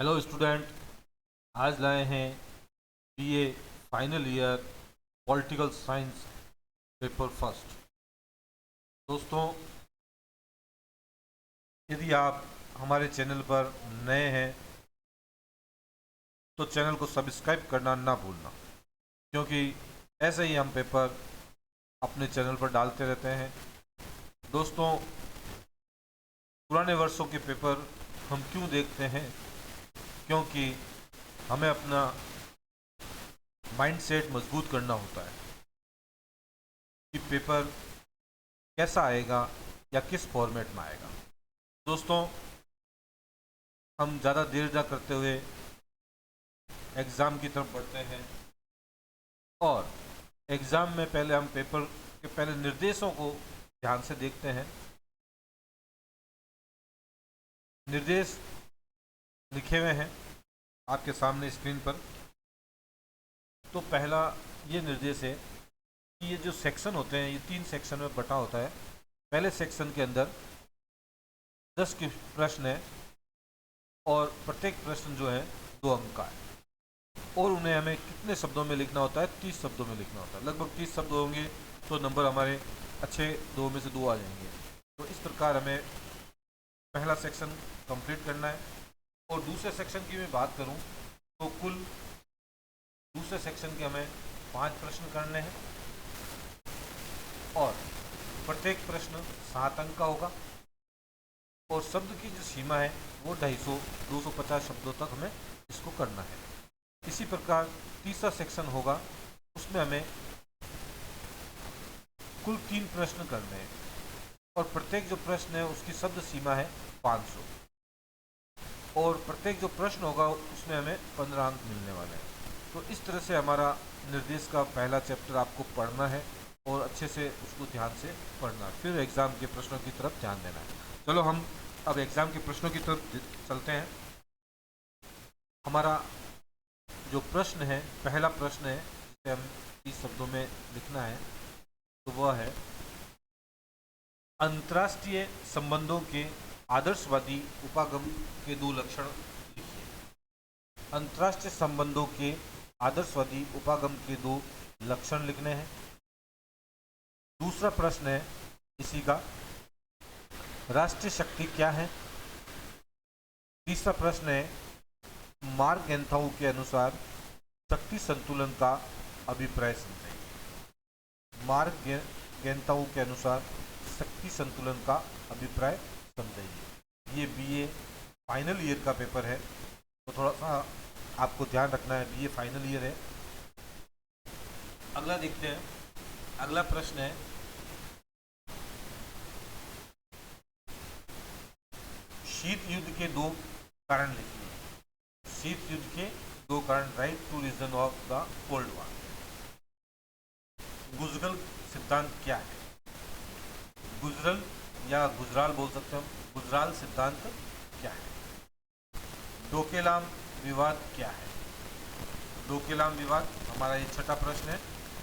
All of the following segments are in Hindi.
Hello student. आज लाए हैं BA final year political science paper first. दोस्तों, यदि आप हमारे चैनल पर नए हैं तो चैनल को सब्सक्राइब करना ना भूलना, क्योंकि ऐसे ही हम पेपर अपने चैनल पर डालते रहते हैं। दोस्तों, पुराने वर्षों के पेपर हम क्यों देखते हैं? क्योंकि हमें अपना माइंडसेट मजबूत करना होता है कि पेपर कैसा आएगा या किस फॉर्मेट में आएगा। दोस्तों, हम ज़्यादा देर ना करते हुए एग्ज़ाम की तरफ बढ़ते हैं और एग्ज़ाम में पहले हम पेपर के पहले निर्देशों को ध्यान से देखते हैं। निर्देश लिखे हुए हैं आपके सामने स्क्रीन पर। तो पहला ये निर्देश है कि ये जो सेक्शन होते हैं ये 3 सेक्शन में बटा होता है। पहले सेक्शन के अंदर 10 के प्रश्न है और प्रत्येक प्रश्न जो है 2 अंक का है और उन्हें हमें कितने शब्दों में लिखना होता है? 30 शब्दों में लिखना होता है। लगभग 30 शब्द होंगे तो नंबर हमारे अच्छे 2 में से 2 आ जाएंगे। तो इस प्रकार हमें पहला सेक्शन कंप्लीट करना है। और दूसरे सेक्शन की मैं बात करूं तो कुल दूसरे सेक्शन के हमें 5 प्रश्न करने हैं और प्रत्येक प्रश्न 7 अंक का होगा और शब्द की जो सीमा है वो 250 शब्दों तक हमें इसको करना है। इसी प्रकार तीसरा सेक्शन होगा, उसमें हमें कुल 3 प्रश्न करने हैं और प्रत्येक जो प्रश्न है उसकी शब्द सीमा है 500 और प्रत्येक जो प्रश्न होगा उसमें हमें 15 अंक मिलने वाले हैं। तो इस तरह से हमारा निर्देश का पहला चैप्टर आपको पढ़ना है और अच्छे से उसको ध्यान से पढ़ना है, फिर एग्ज़ाम के प्रश्नों की तरफ ध्यान देना है। चलो हम अब एग्ज़ाम के प्रश्नों की तरफ चलते हैं। हमारा जो प्रश्न है, पहला प्रश्न है जिसे हम 30 शब्दों में लिखना है, तो वह है अंतर्राष्ट्रीय संबंधों के आदर्शवादी उपागम के 2 लक्षण लिखिए। अंतर्राष्ट्रीय संबंधों के आदर्शवादी उपागम के 2 लक्षण लिखने हैं। दूसरा प्रश्न है इसी का, राष्ट्रीय शक्ति क्या है? तीसरा प्रश्न है मार्क गेंथाऊ के अनुसार शक्ति संतुलन का अभिप्राय समझाइए। मार्क गेंथाऊ के अनुसार शक्ति संतुलन का अभिप्राय समझाइए। ये बीए फाइनल ईयर का पेपर है तो थोड़ा सा आपको ध्यान रखना है, बीए फाइनल ईयर है। अगला देखते हैं। अगला प्रश्न है शीत युद्ध के 2 कारण लिखिए। शीत युद्ध के 2 कारण, write two reason of the cold war. Gujral सिद्धांत क्या है? गुजरल या गुजराल बोल सकते हैं हम। गुजराल सिद्धांत क्या है? डोकेलाम विवाद क्या है? डोकेलाम विवाद हमारा ये छठा प्रश्न है।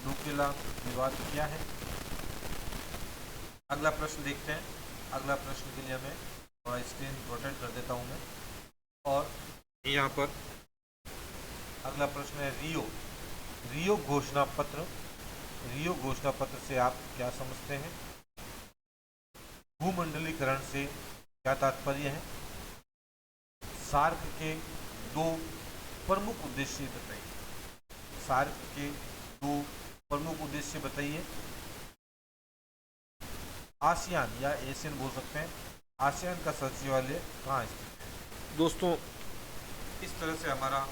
डोकेलाम विवाद क्या है? अगला प्रश्न देखते हैं। अगला प्रश्न के लिए हमें थोड़ा स्क्रीन रोटेट कर देता हूँ मैं। और यहाँ पर अगला प्रश्न है रियो। रियो घोषणा पत्र। रियो घोषणा पत्र से आप क्या समझते हैं? भूमंडलीकरण से क्या तात्पर्य है? सार्क के 2 प्रमुख उद्देश्य बताइए। सार्क के 2 प्रमुख उद्देश्य बताइए। आसियान या एशियन बोल सकते हैं। आसियान का सचिवालय कहाँ स्थित है? दोस्तों, इस तरह से हमारा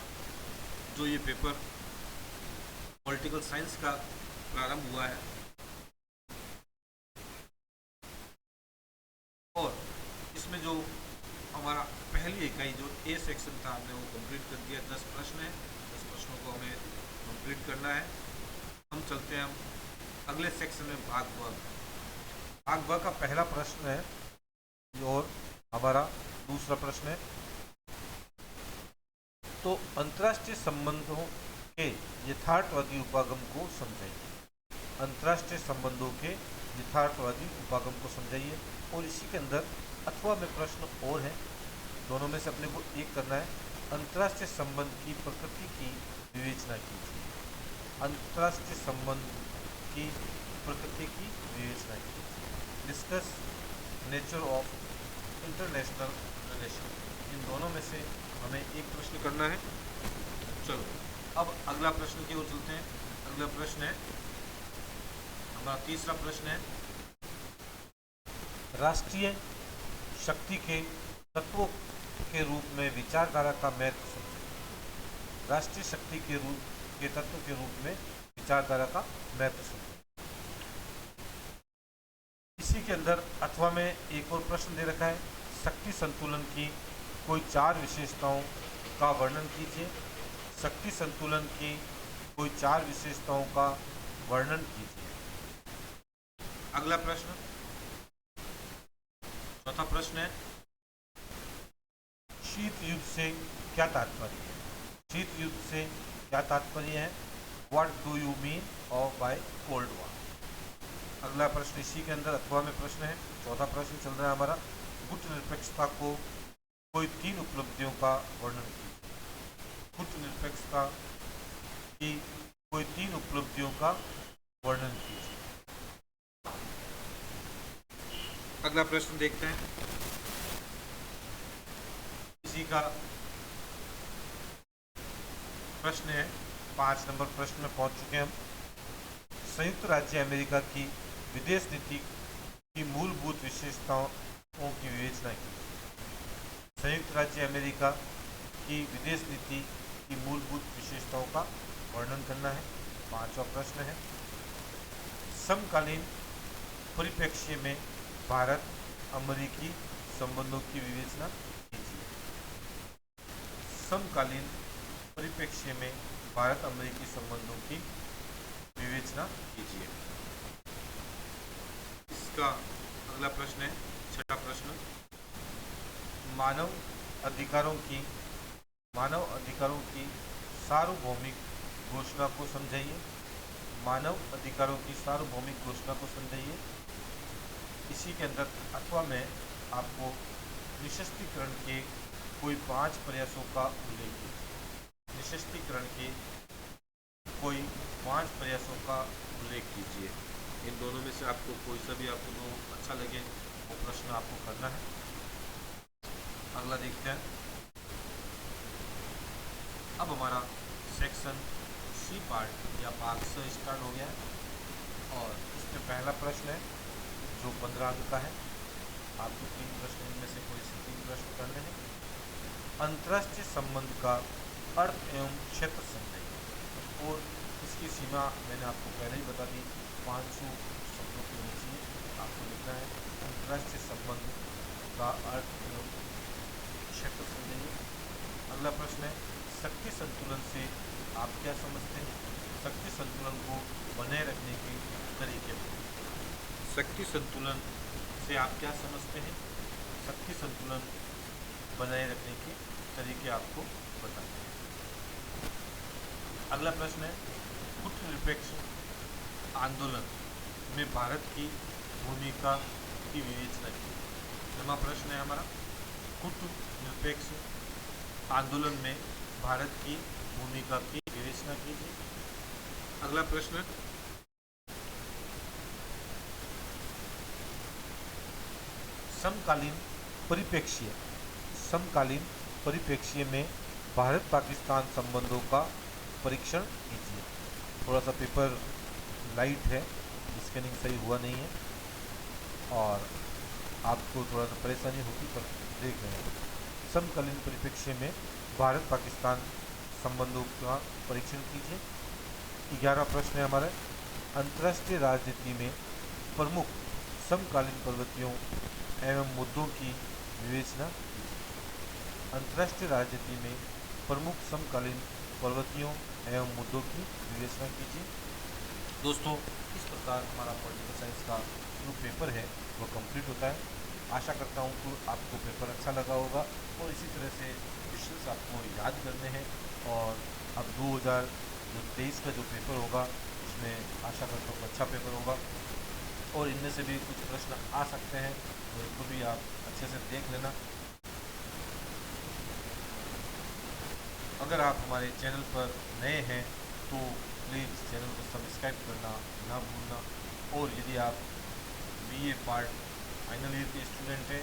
जो ये पेपर पॉलिटिकल साइंस का प्रारंभ हुआ है और इसमें जो हमारा पहली इकाई जो ए सेक्शन था हमने वो कंप्लीट कर दिया। 10 प्रश्न है, 10 प्रश्नों को हमें कंप्लीट करना है। हम चलते हैं हम अगले सेक्शन में, भाग ब। भाग ब का पहला प्रश्न है और हमारा दूसरा प्रश्न है। तो अंतर्राष्ट्रीय संबंधों के यथार्थवादी उपागम को समझाइए। अंतर्राष्ट्रीय संबंधों के यथार्थवादी उपागम को समझाइए। और इसी के अंदर अथवा में प्रश्न और है, दोनों में से अपने को एक करना है। अंतर्राष्ट्रीय संबंध की प्रकृति की विवेचना कीजिए। अंतर्राष्ट्रीय संबंध की प्रकृति की विवेचना कीजिए। Discuss nature of international relation. इन दोनों में से हमें एक प्रश्न करना है। चलो अब अगला प्रश्न की ओर चलते हैं। अगला प्रश्न है हमारा तीसरा प्रश्न है, राष्ट्रीय शक्ति के तत्वों के रूप में विचारधारा का महत्व समझें। राष्ट्रीय शक्ति के तत्व के रूप में विचारधारा का महत्व समझें। इसी के अंदर अथवा में एक और प्रश्न दे रखा है, शक्ति संतुलन की कोई 4 विशेषताओं का वर्णन कीजिए। शक्ति संतुलन की कोई 4 विशेषताओं का वर्णन कीजिए। अगला प्रश्न, चौथा प्रश्न है, शीत युद्ध से क्या तात्पर्य है। शीत युद्ध से क्या तात्पर्य है। व्हाट डू यू मीन और बाय कोल्ड वॉर। अगला प्रश्न इसी के अंदर अथवा में प्रश्न है। चौथा प्रश्न चल रहा है हमारा, गुट निरपेक्षता को कोई 3 उपलब्धियों का वर्णन कीजिए। गुट निरपेक्षता की कोई 3 उपलब्धियों का वर्णन कीजिए। अगला प्रश्न देखते हैं। इसी का प्रश्न है, 5 नंबर प्रश्न में पहुंच चुके हैं हम। संयुक्त राज्य अमेरिका की विदेश नीति की मूलभूत विशेषताओं की विवेचना की। संयुक्त राज्य अमेरिका की विदेश नीति की मूलभूत विशेषताओं का वर्णन करना है। 5वां प्रश्न है, समकालीन परिप्रेक्ष्य में भारत अमेरिकी संबंधों की विवेचना कीजिए। समकालीन परिप्रेक्ष्य में भारत अमेरिकी संबंधों की विवेचना कीजिए। इसका अगला प्रश्न है, 6वां प्रश्न, मानव अधिकारों की सार्वभौमिक घोषणा को समझाइए। मानव अधिकारों की सार्वभौमिक घोषणा को समझाइए। इसी के अंदर अथवा में आपको निशस्त्रीकरण के कोई 5 प्रयासों का उल्लेख कीजिए। निशस्त्रीकरण के कोई 5 प्रयासों का उल्लेख कीजिए। इन दोनों में से आपको कोई सा भी आपको जो अच्छा लगे वो प्रश्न आपको करना है। अगला देखते हैं। अब हमारा सेक्शन सी पार्ट या भाग से स्टार्ट हो गया है और इसमें पहला प्रश्न है जो 15 अंक का है। आपको 3 प्रश्न इनमें से कोई से 3 प्रश्न करने हैं। अंतर्राष्ट्रीय संबंध का अर्थ एवं क्षेत्र समझाइए। और इसकी सीमा मैंने आपको पहले ही बता दी, 500 शब्दों के नीचे आपको लिखना है अंतर्राष्ट्रीय संबंध का अर्थ एवं क्षेत्र समझाइए। अगला प्रश्न है, शक्ति संतुलन से आप क्या समझते हैं। शक्ति संतुलन को बनाए रखने के तरीके। शक्ति संतुलन से आप क्या समझते हैं। शक्ति संतुलन बनाए रखने के तरीके आपको बताते हैं। अगला प्रश्न है, गुट निरपेक्ष आंदोलन में भारत की भूमिका की विवेचना की। 9वां प्रश्न है हमारा, गुट निरपेक्ष आंदोलन में भारत की भूमिका की विवेचना कीजिए। अगला प्रश्न, समकालीन परिप्रेक्ष्य में भारत पाकिस्तान संबंधों का परीक्षण कीजिए। थोड़ा सा पेपर लाइट है, स्कैनिंग सही हुआ नहीं है और आपको थोड़ा सा परेशानी होगी पर देख रहे हैं। समकालीन परिप्रेक्ष्य में भारत पाकिस्तान संबंधों का परीक्षण कीजिए। 11वां प्रश्न है हमारा, अंतर्राष्ट्रीय राजनीति में प्रमुख समकालीन प्रवृत्तियों एवं मुद्दों की विवेचना कीजिए। अंतर्राष्ट्रीय राजनीति में प्रमुख समकालीन प्रवृत्तियों एवं मुद्दों की विवेचना कीजिए। दोस्तों, इस प्रकार हमारा पॉलिटिकल साइंस का जो पेपर है वो कंप्लीट होता है। आशा करता हूँ कि आपको पेपर अच्छा लगा होगा और इसी तरह से क्वेश्चंस आपको याद करने हैं और अब 2023 का जो पेपर होगा उसमें आशा करता हूँ अच्छा पेपर होगा और इनमें से भी कुछ प्रश्न आ सकते हैं तो इनको भी आप अच्छे से देख लेना। अगर आप हमारे चैनल पर नए हैं तो प्लीज़ चैनल को सब्सक्राइब करना ना भूलना। और यदि आप बीए पार्ट फाइनल ईयर के स्टूडेंट हैं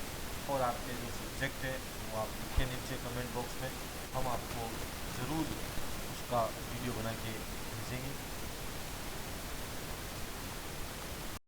और आपके जो सब्जेक्ट है वो आप लिखें नीचे कमेंट बॉक्स में, हम आपको ज़रूर उसका वीडियो बना के भेजेंगे।